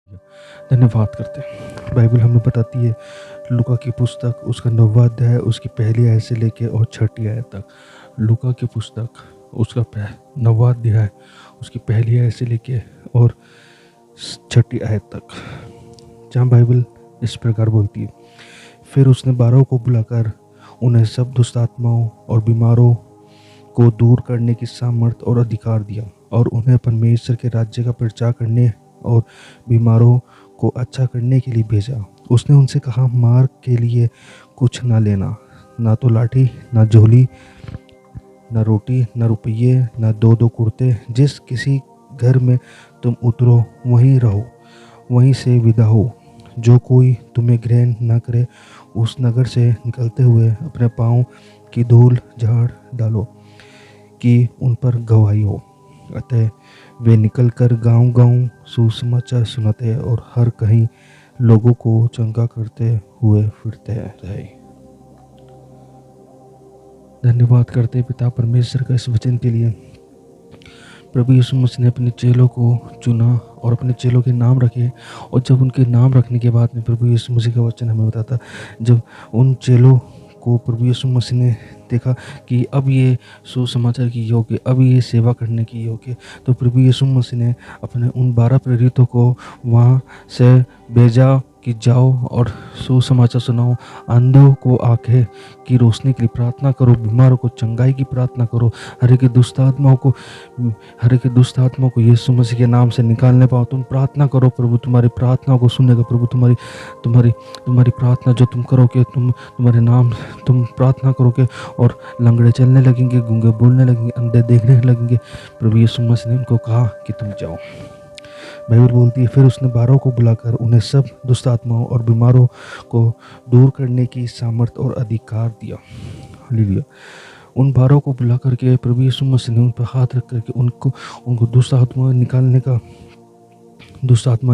धन्यवाद करते हैं। बाइबल हमें बताती है, लूका की पुस्तक उसका 9वां अध्याय उसकी पहली आयत से लेके और 6ठी आयत तक। लूका की पुस्तक उसका 9वां अध्याय उसकी पहली आयत से लेके और 6ठी आयत तक, जहाँ बाइबल इस प्रकार बोलती है, फिर उसने 12 को बुलाकर उन्हें सब दुष्ट आत्माओं और बीमारों को दूर करने की सामर्थ और अधिकार दिया और उन्हें परमेश्वर के राज्य का प्रचार करने और बीमारों को अच्छा करने के लिए भेजा। उसने उनसे कहा, मार्ग के लिए कुछ ना लेना, ना तो लाठी, ना झोली, ना रोटी, ना रुपये, ना दो दो कुर्ते। जिस किसी घर में तुम उतरो वहीं रहो, वहीं से विदा हो। जो कोई तुम्हें ग्रहण न करे उस नगर से निकलते हुए अपने पाँव की धूल झाड़ डालो कि उन पर गवाही हो। अतः वे निकलकर गांव-गांव सुसमाचार सुनाते और हर कहीं लोगों को चंगा करते हुए फिरते रहे। धन्यवाद करते पिता परमेश्वर का इस वचन के लिए। प्रभु यीशु मसीह ने अपने चेलों को चुना और अपने चेलों के नाम रखे, और जब उनके नाम रखने के बाद में प्रभु यीशु मसीह का वचन हमें बताता, जब उन चेलों को प्रभु यीशु मसीह ने देखा कि अब ये सुसमाचार की योग्य, अब ये सेवा करने की योग्य, तो प्रभु यीशु मसीह ने अपने उन 12 प्रेरितों को वहाँ से भेजा कि जाओ और सुसमाचार सुनाओ, अंधों को आंखें की रोशनी के लिए प्रार्थना करो, बीमारों को चंगाई की प्रार्थना करो, हर एक दुष्ट आत्माओं को यीशु मसीह के नाम से निकालने पाओ। तुम प्रार्थना करो, प्रभु तुम्हारी प्रार्थना को सुनेगा। प्रभु तुम्हारी प्रार्थना जो तुम करोगे, तुम्हारे नाम तुम प्रार्थना करोगे और लंगड़े चलने लगेंगे, गूंगे बोलने लगेंगे, अंधे देखने लगेंगे। प्रभु यीशु मसीह ने उनको कहा कि तुम जाओ। बाइबल बोलती है, फिर उसने 12 को बुलाकर उन्हें सब दुष्ट आत्माओं और बीमारों को दूर करने की सामर्थ और अधिकार दिया। हालेलुया। उन 12 को बुला करके प्रभु यीशु मसीह ने उन पर हाथ रख करके उनको दुष्ट आत्मा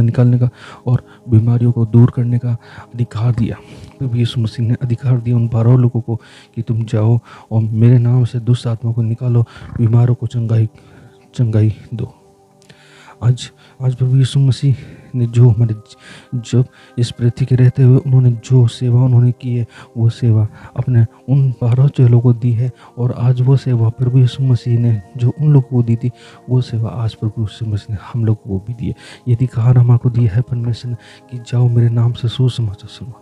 निकालने का और बीमारियों को दूर करने का अधिकार दिया। प्रभु यीशु मसीह ने अधिकार दिया उन 12 लोगों को कि तुम जाओ और मेरे नाम से दुष्ट आत्मा को निकालो, बीमारों को चंगाई दो। आज प्रभु यीशु मसीह ने जब इस पृथ्वी के रहते हुए उन्होंने जो सेवा उन्होंने की है, वो सेवा अपने उन 12 चेलों को दी है, और आज वो सेवा प्रभु यीशु मसीह ने जो उन लोगों को दी थी, वो सेवा आज प्रभु यीशु मसीह ने हम लोगों को भी दी है। ये अधिकार हमको दिया है परमेश्वर ने कि जाओ मेरे नाम से सुसमाचार सुनो,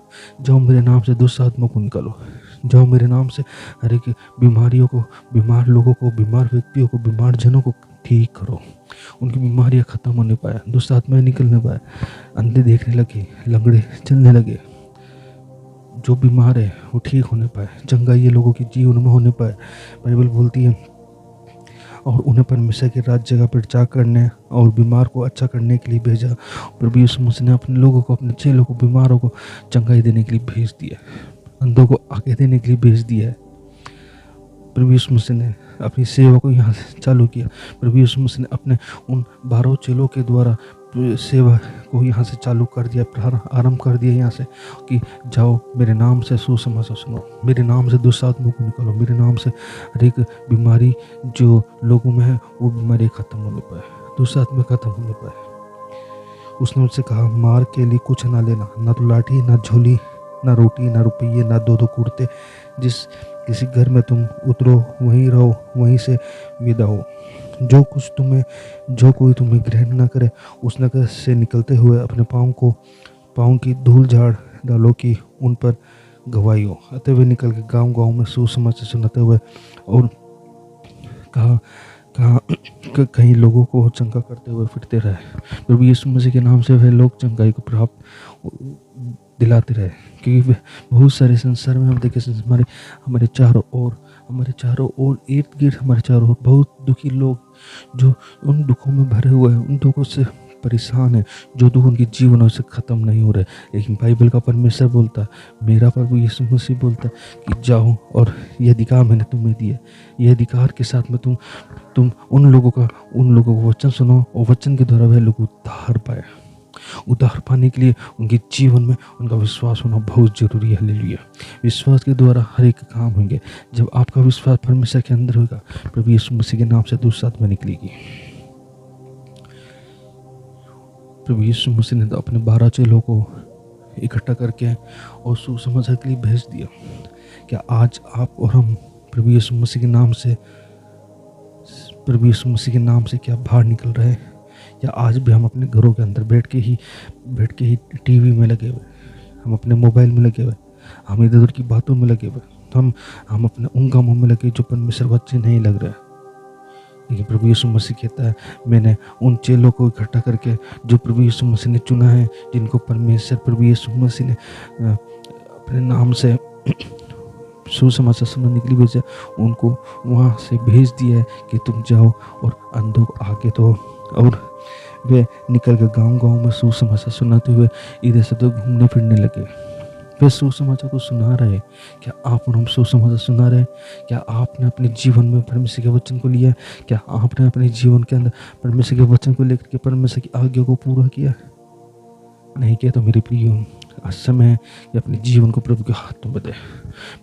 जाओ मेरे नाम से दुष्ट आत्मा को निकालो, जाओ मेरे नाम से हर एक बीमारियों को, बीमार लोगों को, बीमार व्यक्तियों को, बीमार जनों को ठीक करो। उनकी बीमारियां खत्म होने पाए, दुष्ट आत्माएं निकलने पाए, अंधे देखने लगे, लंगड़े चलने लगे, जो बीमार है वो ठीक होने पाए, चंगाई लोगों के जीवन में होने पाए। बाइबल बोलती है, और उन्हें परमेश्वर के राज्य का प्रचार करने और बीमार को अच्छा करने के लिए भेजा। प्रभु यीशु मसीह ने अपने लोगों को, अपने चेलों को, बीमारों को चंगाई देने के लिए भेज दिया, अंधों को आंखें देने के लिए भेज दिया है। प्रभु यीशु मसीह ने अपनी सेवा को यहाँ से चालू किया। प्रभु यीशु मसीह ने अपने उन 12 चेलों के द्वारा सेवा को यहाँ से चालू कर दिया, आरंभ कर दिया यहाँ से कि जाओ मेरे नाम से सुसमाचार सुनो, मेरे नाम से दुष्ट आत्माओं को निकालो, मेरे नाम से हर एक बीमारी जो लोगों में है वो बीमारी खत्म होने पाए, दुष्ट आत्मा खत्म होने पाए। उसने उनसे कहा, मार्ग के लिए कुछ ना लेना, ना तो लाठी, ना झोली, ना रोटी, ना रुपये, ना दो कुर्ते। जिस किसी घर में तुम उतरो वहीं रहो, वहीं से विदा हो। जो कोई तुम्हें ग्रहण न करे उस नगर से निकलते हुए अपने पाँव की धूल झाड़ डालो कि उन पर गवाही हो। अतः वे निकल के गाँव में सुसमाचार सुनाते हुए और कहा कहीं लोगों को चंगा करते हुए फिरते रहे। प्रभु यीशु मसीह के नाम से वे लोग चंगाई को प्राप्त दिलाते रहे, क्योंकि बहुत सारे संसार में हम देखे हमारे चारों ओर इर्द गिर्द हमारे चारों ओर बहुत दुखी लोग जो उन दुखों में भरे हुए हैं, उन दुखों से परेशान है, जो दुख उनके जीवनों से ख़त्म नहीं हो रहे। लेकिन बाइबल का परमेश्वर बोलता है, मेरा प्रभु यीशु मसीह बोलता है कि जाओ, और ये अधिकार मैंने तुम्हें दिया। ये अधिकार के साथ में तुम उन लोगों को वचन सुनो, और वचन के द्वारा वह लोग उद्धार पाने के लिए उनके जीवन में उनका विश्वास होना बहुत जरूरी है। हालेलुया। विश्वास के द्वारा हर एक काम होंगे। जब आपका विश्वास परमेश्वर के अंदर होगा, प्रभु यीशु मसीह के नाम से दुष्ट आत्मा निकलेगी। प्रभु यीशु मसीह ने तो अपने 12 चेलों को इकट्ठा करके और सुसमाचार के लिए भेज दिया। क्या आज आप और हम प्रभु यीशु मसीह के नाम से क्या बाहर निकल रहे हैं? या आज भी हम अपने घरों के अंदर बैठ के ही टीवी में लगे हुए, हम अपने मोबाइल में लगे हुए, हम इधर उधर की बातों में लगे हुए, तो हम अपने उन कामों में लगे जो परमेश्वर को अच्छे नहीं लग रहे। लेकिन प्रभु यीशु मसीह कहता है, मैंने उन चेलों को इकट्ठा करके जो प्रभु यीशु मसीह ने चुना है, जिनको परमेश्वर प्रभु यीशु मसीह ने अपने नाम से सुसमाचार सुनाने के लिए भेजा, उनको वहाँ से भेज दिया है कि तुम जाओ और अंधों को आगे दो। और वे निकल कर गांव में सुसमाचार सुनाते हुए इधर से तो घूमने फिरने लगे। वे सुसमाचार को सुना रहे। क्या आप और हम सुसमाचार सुना रहे? क्या आपने अपने जीवन में परमेश्वर के वचन को लिया? क्या आपने अपने जीवन के अंदर परमेश्वर के वचन को लेकर के परमेश्वर की आज्ञा को पूरा किया? नहीं किया तो मेरे प्रियो, आज समय है कि अपने जीवन को प्रभु के हाथों में दे।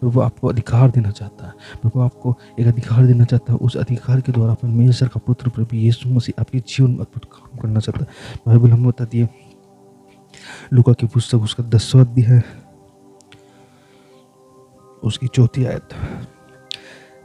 प्रभु आपको अधिकार देना चाहता है। प्रभु आपको एक अधिकार देना चाहता है। उस अधिकार के द्वारा परमेश्वर का पुत्र प्रभु यीशु मसीह आपके जीवन में अद्भुत काम करना चाहता है। बाइबल हमें बताती है, लूका की पुस्तक उसका 10वां अध्याय है, उसकी 4 आयत।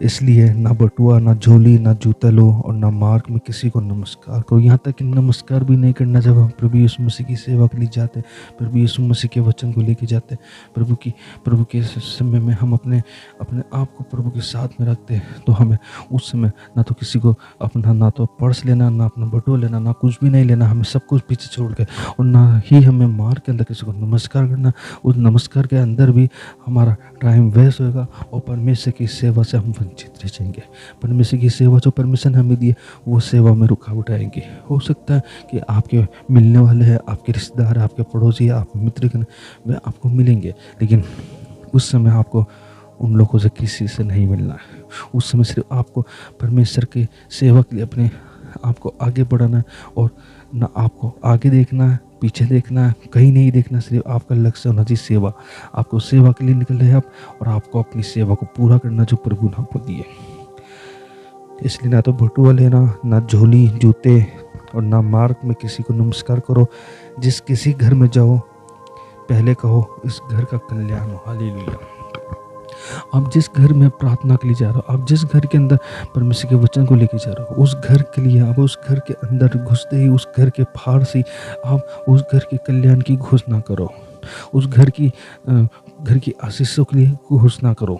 इसलिए ना बटुआ, ना झोली, ना जूता लो और ना मार्ग में किसी को नमस्कार करो। यहाँ तक कि नमस्कार भी नहीं करना जब हम प्रभु यीशु मसीह की सेवा के लिए जाते, प्रभु यीशु मसीह के वचन को लेके जाते। प्रभु के समय में हम अपने आप को प्रभु के साथ में रखते हैं, तो हमें उस समय ना तो किसी को अपना, ना तो पर्स लेना, ना अपना बटुआ लेना, ना कुछ भी नहीं लेना। हमें सब कुछ पीछे छोड़ के, और ना ही हमें मार्ग के अंदर किसी को नमस्कार करना। उस नमस्कार के अंदर भी हमारा टाइम वेस्ट होगा और परमेश्वर की सेवा से हम वंचित रह जाएंगे। परमेश्वर की सेवा जो परमेश्वर ने हमें दी है, वो सेवा में रुकावट आएंगी। हो सकता है कि आपके मिलने वाले हैं, आपके रिश्तेदार, आपके पड़ोसी, आप मित्र, वे आपको मिलेंगे, लेकिन उस समय आपको उन लोगों से किसी से नहीं मिलना है। उस समय सिर्फ आपको परमेश्वर की सेवा के लिए अपने आपको आगे बढ़ाना है, और ना आपको आगे देखना है, पीछे देखना है, कहीं नहीं देखना। सिर्फ आपका लक्ष्य होना चाहिए सेवा। आपको सेवा के लिए निकल रहे हैं आप, और आपको अपनी सेवा को पूरा करना जो प्रभु ने आपको दी है। इसलिए ना तो बटुआ लेना, ना झोली, जूते, और ना मार्ग में किसी को नमस्कार करो। जिस किसी घर में जाओ, पहले कहो इस घर का कल्याण हो। हालेलुया। आप जिस घर में प्रार्थना के लिए जा रहे हो, आप जिस घर के अंदर परमेश्वर के वचन को लेके जा रहे हो, उस घर के लिए आप उस घर के अंदर घुसते ही, उस घर के बाहर से आप उस घर के कल्याण की घोषणा करो। उस घर की आशीषों के लिए घोषणा करो।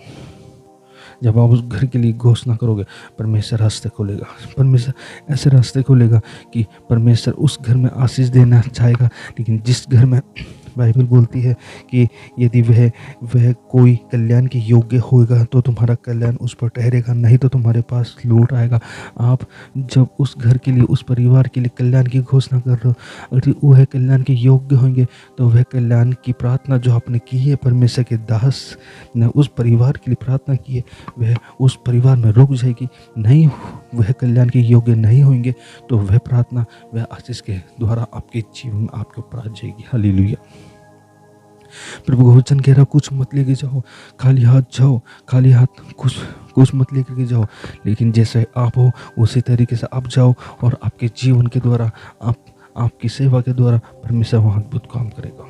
जब आप उस घर के लिए घोषणा करोगे, परमेश्वर रास्ते खोलेगा। परमेश्वर ऐसे रास्ते खोलेगा कि परमेश्वर उस घर में आशीष देना चाहेगा। लेकिन जिस घर में बाइबल बोलती है कि यदि वह कोई कल्याण के योग्य होगा तो तुम्हारा कल्याण उस पर ठहरेगा, नहीं तो तुम्हारे पास लौट आएगा। आप जब उस घर के लिए, उस परिवार के लिए कल्याण की घोषणा कर रहे हो, अगर वह कल्याण के योग्य होंगे तो वह कल्याण की प्रार्थना जो आपने की है, परमेश्वर के दास ने उस परिवार के लिए प्रार्थना की है, वह उस परिवार में रुक जाएगी। नहीं, वह कल्याण के योग्य नहीं होंगे तो वह प्रार्थना, वह आशीष के द्वारा आपके जीवन में आपके ऊपर आ जाएगी। हालेलुया। प्रभु का वचन कह रहा, कुछ मत लेके जाओ, खाली हाथ जाओ, खाली हाथ कुछ मत लेकर के जाओ, लेकिन जैसे आप हो उसी तरीके से आप जाओ, और आपके जीवन के द्वारा, आपकी सेवा के द्वारा परमेश्वर वहाँ अद्भुत काम करेगा।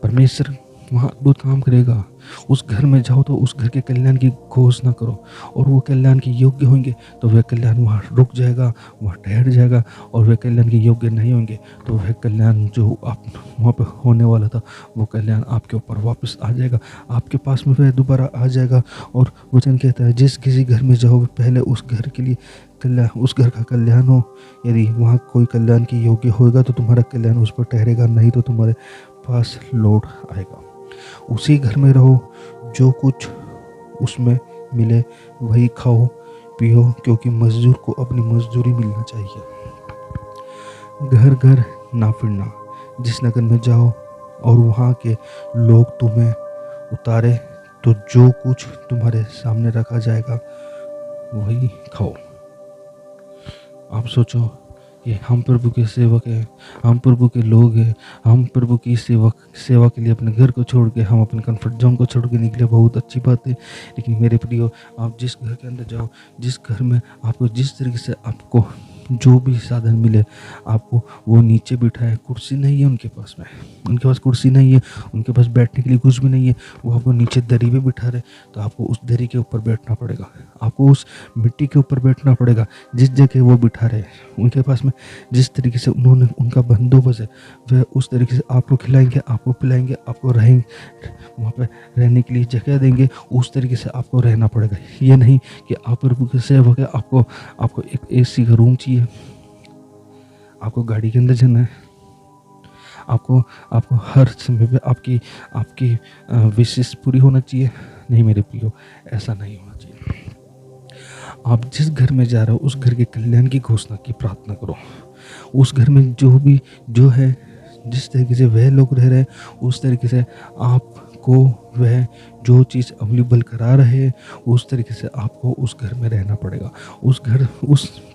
परमेश्वर वहाँ अद्भुत काम करेगा। उस घर में जाओ तो उस घर के कल्याण की घोषणा करो, और वो कल्याण के योग्य होंगे तो वह कल्याण वहाँ रुक जाएगा, वहाँ ठहर जाएगा। और वह कल्याण के योग्य नहीं होंगे तो वह कल्याण जो आप वहाँ पर होने वाला था, वो कल्याण आपके ऊपर वापस आ जाएगा, आपके पास में वह दोबारा आ जाएगा। और वचन कहता है, जिस किसी घर में जाओ, पहले उस घर के लिए कल्याण, उस घर का कल्याण हो। यदि वहाँ कोई कल्याण के योग्य होगा तो तुम्हारा कल्याण उस पर ठहरेगा, नहीं तो तुम्हारे पास लौट आएगा। उसी घर में रहो, जो कुछ उसमें मिले वही खाओ पियो, क्योंकि मजदूर को अपनी मजदूरी मिलना चाहिए। घर घर ना फिरना। जिस नगर में जाओ और वहाँ के लोग तुम्हें उतारे, तो जो कुछ तुम्हारे सामने रखा जाएगा वही खाओ। आप सोचो कि हम प्रभु के सेवक हैं, हम प्रभु के लोग हैं, हम प्रभु की सेवा के लिए अपने घर को छोड़ के, हम अपने कंफर्ट जोन को छोड़ के निकले, बहुत अच्छी बात है। लेकिन मेरे प्रियो, आप जिस घर के अंदर जाओ, जिस घर में आपको जिस तरीके से आपको जो भी साधन मिले आपको वो नीचे बिठाए। कुर्सी नहीं है उनके पास में, उनके पास कुर्सी नहीं है, उनके पास बैठने के लिए कुछ भी नहीं है, वो आपको नीचे दरी पे बिठा रहे, तो आपको उस दरी के ऊपर बैठना पड़ेगा, आपको उस मिट्टी के ऊपर बैठना पड़ेगा जिस जगह वो बिठा रहे हैं। उनके पास में जिस तरीके से उन्होंने उनका बंदोबस्त है वह उस तरीके से आपको खिलाएंगे, आपको पिलाएंगे, आपको रहेंगे, वहाँ पे रहने के लिए जगह देंगे, उस तरीके से आपको रहना पड़ेगा। ये नहीं कि आप प्रभु के सेवक है, आपको एक एसी का रूम चाहिए, आपको गाड़ी के अंदर जाना है, आपको हर समय पे आपकी विशेष पूरी होना चाहिए। नहीं मेरे प्रियो, ऐसा नहीं होना चाहिए। आप जिस घर में जा रहे हो उस घर के कल्याण की घोषणा की प्रार्थना करो। उस घर में जो है जिस तरीके से वह लोग रह रहे हैं उस तरीके से आपको वह जो चीज़ अवेलेबल करा रहे हैं उस तरीके से आपको उस घर में रहना पड़ेगा। उस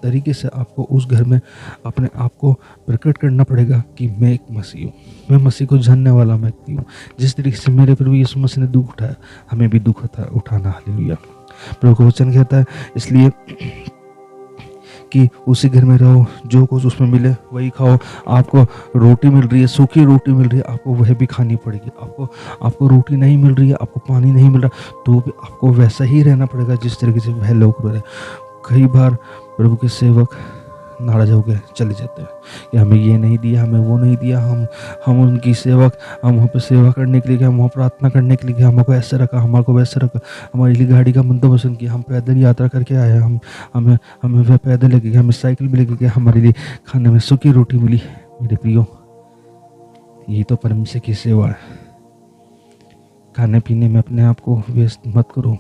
तरीके से आपको उस घर में अपने आप को प्रकट करना पड़ेगा कि मैं एक मसीह हूँ, मैं मसीह को जानने वाला व्यक्ति हूँ। जिस तरीके से मेरे प्रभु यीशु मसीह ने दुख उठाया, हमें भी दुख उठाना। हालेलुया। प्रभु का वचन कहता है इसलिए कि उसी घर में रहो, जो कुछ उसमें मिले वही खाओ। आपको रोटी मिल रही है, सूखी रोटी मिल रही है, आपको वह भी खानी पड़ेगी। आपको रोटी नहीं मिल रही है, आपको पानी नहीं मिल रहा, तो भी आपको वैसा ही रहना पड़ेगा जिस तरीके से वह लोग रहे। कई बार प्रभु के सेवक नाराज हो गए चले जाते हैं कि हमें ये नहीं दिया, हमें वो नहीं दिया, हम उनकी सेवक, हम वहाँ पे सेवा करने के लिए गए, हम वहाँ प्रार्थना करने के लिए गए, हमको ऐसे रखा, हमारे को वैसे रखा, हमारे लिए गाड़ी का बंदोबस्त किया, हम पैदल यात्रा करके आए, हमें वह पैदल लेके गए, हमें साइकिल भी लेके गए, हमारे लिए खाने में सूखी रोटी मिली। मेरे प्रियो, ये तो परमेश्वर की सेवा है। खाने पीने में अपने आप को व्यस्त मत करो,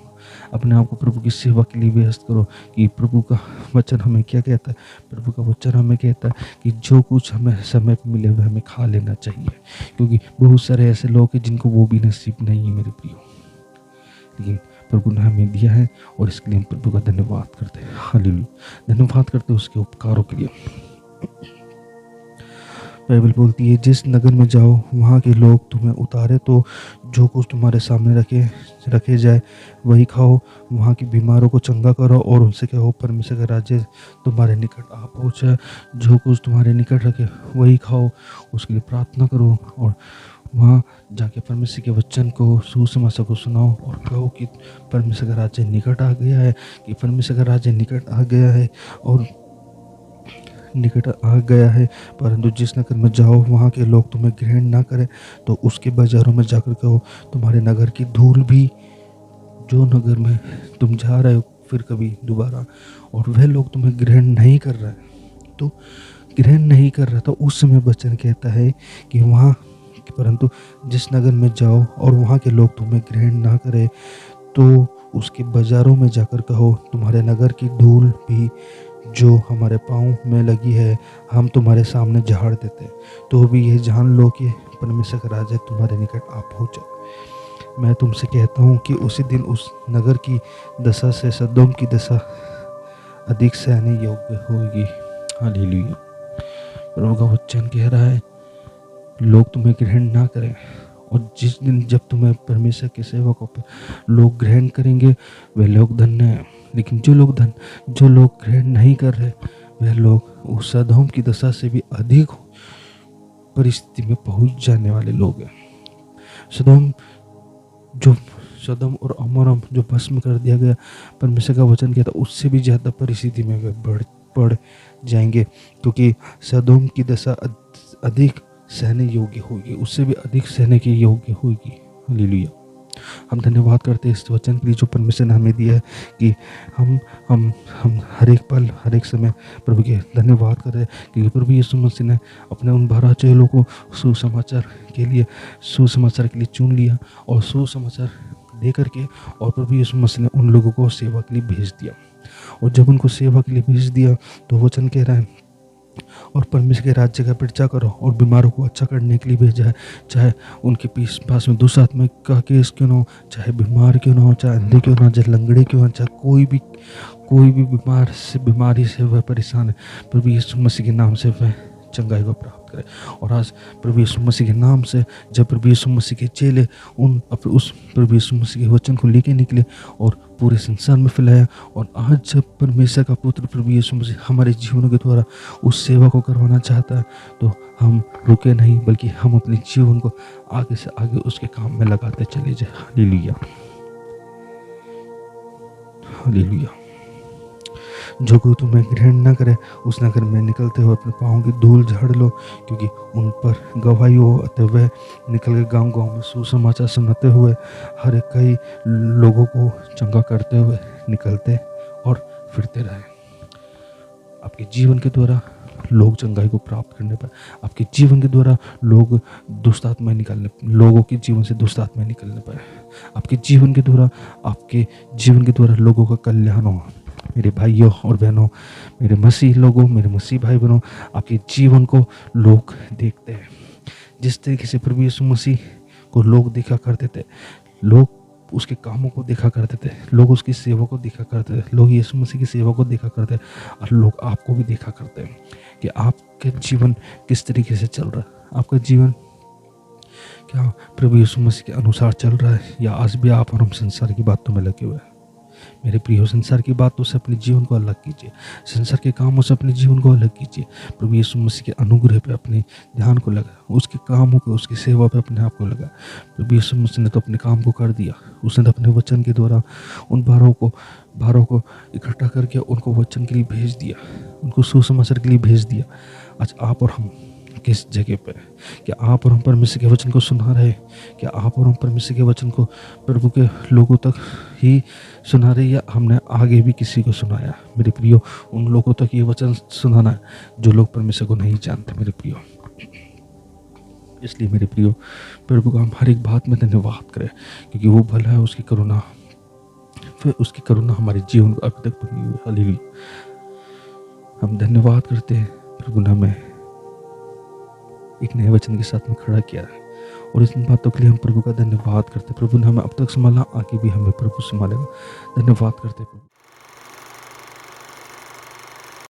अपने आप को प्रभु की सेवा के लिए व्यस्त करो। कि प्रभु का वचन हमें क्या कहता है? प्रभु का वचन हमें कहता है कि जो कुछ हमें समय पर मिले हुए हमें खा लेना चाहिए, क्योंकि बहुत सारे ऐसे लोग हैं जिनको वो भी नसीब नहीं है मेरे प्रियो, लेकिन प्रभु ने हमें दिया है और इसके लिए हम प्रभु का धन्यवाद करते हैं। हालेलुया। धन्यवाद करते हैं उसके उपकारों के लिए। बाइबल बोलती है जिस नगर में जाओ वहाँ के लोग तुम्हें उतारे तो जो कुछ तुम्हारे सामने रखे जाए वही खाओ। वहाँ के बीमारों को चंगा करो और उनसे कहो परमेश्वर का राज्य तुम्हारे निकट आ पहुँचा। जो कुछ तुम्हारे निकट रखे वही खाओ, उसके लिए प्रार्थना करो और वहाँ जाके परमेश्वर के वचन को, सुसमाचार को सुनाओ और कहो कि परमेश्वर का राज्य निकट आ गया है, कि परमेश्वर का राज्य निकट आ गया है और निकट आ गया है। परंतु जिस नगर में जाओ वहाँ के लोग तुम्हें ग्रहण ना करें तो उसके बाजारों में जाकर कहो तुम्हारे नगर की धूल भी, जो नगर में तुम जा रहे हो फिर कभी दोबारा, और वह लोग तुम्हें ग्रहण नहीं कर रहा है, तो ग्रहण नहीं कर रहा, तो उस समय वचन कहता है कि वहाँ, परंतु जिस नगर में जाओ और वहाँ के लोग तुम्हें ग्रहण ना करें तो उसके बाजारों में जाकर कहो तुम्हारे नगर की धूल भी जो हमारे पाँव में लगी है हम तुम्हारे सामने झाड़ देते, तो भी ये जान लो कि परमेश्वर का राज्य तुम्हारे निकट आ पहुँचा। मैं तुमसे कहता हूँ कि उसी दिन उस नगर की दशा से सदोम की दशा अधिक सहने योग्य होगी। हालेलुया। प्रभु का वचन कह रहा है लोग तुम्हें ग्रहण ना करें, और जिस दिन जब तुम्हें परमेश्वर के सेवकों पर लोग ग्रहण करेंगे वे लोग धन्य हैं। लेकिन जो लोग ग्रहण नहीं कर रहे वह लोग उस सदोम की दशा से भी अधिक परिस्थिति में पहुंच जाने वाले लोग हैं। सदोम और अमोरा जो भस्म कर दिया गया, परमेश्वर का वचन कहता उससे भी ज़्यादा परिस्थिति में वे बढ़ जाएंगे, क्योंकि सदोम की दशा अधिक सहने योग्य होगी, उससे भी अधिक सहने के योग्य होगी। हालेलुया। हम धन्यवाद करते हैं इस वचन के लिए जो परमेश्वर ने हमें दिया है कि हम हर एक पल हर एक समय प्रभु के धन्यवाद कर रहे हैं, क्योंकि प्रभु यीशु मसीह ने अपने उन 12 चेलों को सुसमाचार के लिए चुन लिया और सुसमाचार दे करके, और प्रभु यीशु मसीह ने उन लोगों को सेवा के लिए भेज दिया। और जब उनको सेवा के लिए भेज दिया तो वचन कह रहा है और परमेश्वर के राज्य का प्रचार करो, और बीमारों को अच्छा करने के लिए भेजा है, चाहे उनके पास में दुष्ट आत्मा का केस क्यों ना हो, चाहे बीमार क्यों ना हो, चाहे अंधे क्यों ना हो, चाहे लंगड़े क्यों ना हो, चाहे कोई भी बीमारी से वह परेशान है, प्रभु यीशु मसीह के नाम से वह चंगाई को प्राप्त करे। और आज प्रभु यीशु मसीह के नाम से जब प्रभु यीशु मसीह के चेले उस प्रभु यीशु मसीह के वचन को लेके निकले और पूरे संसार में फैलाया। और आज जब परमेश्वर का पुत्र प्रभु यीशु मसीह हमारे जीवनों के द्वारा उस सेवा को करवाना चाहता है, तो हम रुके नहीं, बल्कि हम अपने जीवन को आगे से आगे उसके काम में लगाते चले जाए। Hallelujah, hallelujah. जो कोई तुम्हें ग्रहण न करे, उस नगर में निकलते हुए अपने पाँव की धूल झाड़ लो, क्योंकि उन पर गवाही हो। अतः वह निकल के गाँव-गाँव में सुसमाचार सुनाते हुए हर एक कई लोगों को चंगा करते हुए निकलते और फिरते रहे। आपके जीवन के द्वारा लोग चंगाई को प्राप्त करने पर, आपके जीवन के द्वारा लोग दुष्ट आत्माएं निकालने, लोगों के जीवन से दुष्ट आत्माएं निकलने पर, आपके जीवन के द्वारा, आपके जीवन के द्वारा लोगों का कल्याण हो। मेरे भाइयों और बहनों, मेरे मसीह लोगों, मेरे मसीह भाई बहनों, आपके जीवन को लोग देखते हैं। जिस तरीके से प्रभु यीशु मसीह को लोग देखा करते थे, लोग उसके कामों को देखा करते थे, लोग उसकी सेवा को देखा करते थे, लोग यीशु मसीह की सेवा को देखा करते, और लोग आपको भी देखा करते हैं कि आपका जीवन किस तरीके से चल रहा है। आपका जीवन क्या प्रभु यीशु मसीह के अनुसार चल रहा है, या आज भी आप और हम संसार की बातों में लगे हुए हैं। मेरे प्रियो, संसार की बातों से अपने जीवन को अलग कीजिए, संसार के कामों से अपने जीवन को अलग कीजिए। प्रभु यीशु मसीह के अनुग्रह पे अपने ध्यान को लगा, उसके कामों पे, उसकी सेवा पे अपने आप को लगा। प्रभु यीशु मसीह ने तो अपने काम को कर दिया, उसने तो अपने वचन के द्वारा उन भारों को इकट्ठा करके उनको वचन के लिए भेज दिया, उनको सुसमाचार के लिए भेज दिया। आज आप और हम किस जगह पर, क्या आप और हम परमेश्वर के वचन को सुना रहे? क्या आप और हम परमेश्वर के वचन को प्रभु के लोगों तक ही सुना रहे, या हमने आगे भी किसी को सुनाया? मेरे प्रियो, उन लोगों तक ये वचन सुनाना है जो लोग परमेश्वर को नहीं जानते। मेरे प्रियो, इसलिए मेरे प्रियो, प्रभु का हम हर एक बात में धन्यवाद करें, क्योंकि वो भला है, उसकी करुणा, फिर उसकी करुणा हमारे जीवन को अभी तक बनी हुई है। हालेलुया। हम धन्यवाद करते हैं, प्रभु ने हमें एक नए वचन के साथ में खड़ा किया है, और इस बातों के लिए हम प्रभु का धन्यवाद करते हैं। प्रभु ने हमें अब तक संभाला, आगे भी हमें प्रभु संभालेगा। धन्यवाद करते हैं प्रभु।